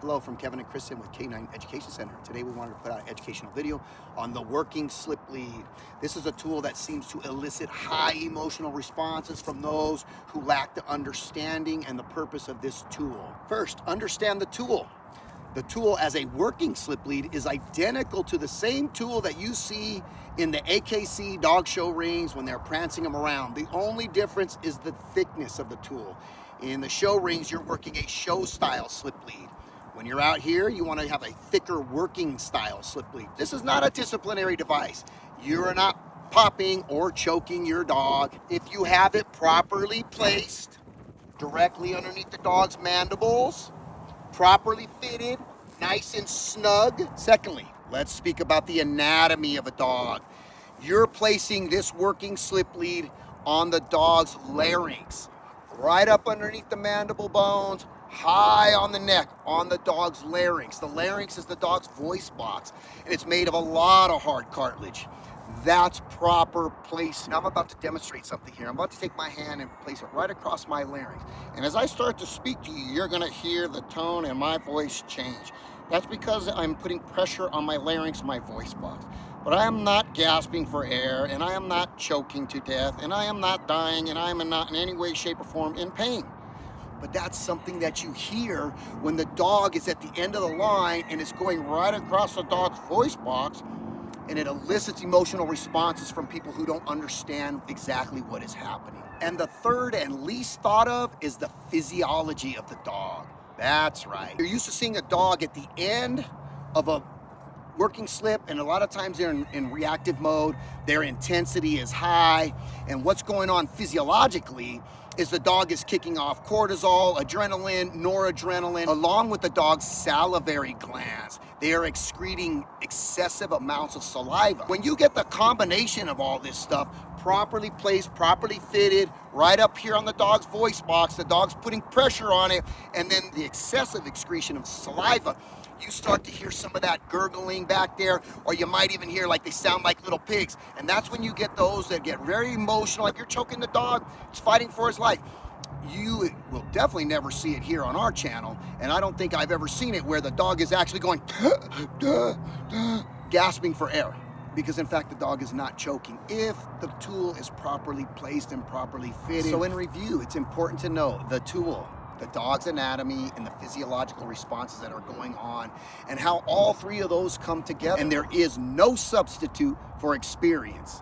Hello from Kevin and Kristen with K9 Education Center. Today we wanted to put out an educational video on the working slip lead. This is a tool that seems to elicit high emotional responses from those who lack the understanding and the purpose of this tool. First, understand the tool. The tool as a working slip lead is identical to the same tool that you see in the AKC dog show rings when they're prancing them around. The only difference is the thickness of the tool. In the show rings, you're working a show style slip lead. When you're out here, you want to have a thicker working style slip lead. This is not a disciplinary device. You're not popping or choking your dog. If you have it properly placed directly underneath the dog's mandibles, properly fitted, nice and snug. Secondly, let's speak about the anatomy of a dog. You're placing this working slip lead on the dog's larynx, right up underneath the mandible bones, high on the neck, on the dog's larynx. The larynx is the dog's voice box, and it's made of a lot of hard cartilage. That's proper place. Now I'm about to demonstrate something here. I'm about to take my hand and place it right across my larynx. And as I start to speak to you, you're gonna hear the tone in my voice change. That's because I'm putting pressure on my larynx, my voice box. But I am not gasping for air, and I am not choking to death, and I am not dying, and I am not in any way, shape, or form in pain. But that's something that you hear when the dog is at the end of the line and it's going right across the dog's voice box, and it elicits emotional responses from people who don't understand exactly what is happening. And the third and least thought of is the physiology of the dog. That's right. You're used to seeing a dog at the end of a working slip, and a lot of times they're in reactive mode. Their intensity is high, and what's going on physiologically is the dog is kicking off cortisol, adrenaline, noradrenaline, along with the dog's salivary glands. They are excreting excessive amounts of saliva. When you get the combination of all this stuff properly placed, properly fitted, right up here on the dog's voice box, the dog's putting pressure on it, and then the excessive excretion of saliva, you start to hear some of that gurgling back there, or you might even hear like they sound like little pigs. And that's when you get those that get very emotional, like you're choking the dog, it's fighting for his life. You will definitely never see it here on our channel, and I don't think I've ever seen it where the dog is actually going gasping for air, because in fact the dog is not choking if the tool is properly placed and properly fitted. So in review, it's important to know the tool, the dog's anatomy, and the physiological responses that are going on, and how all three of those come together. And there is no substitute for experience.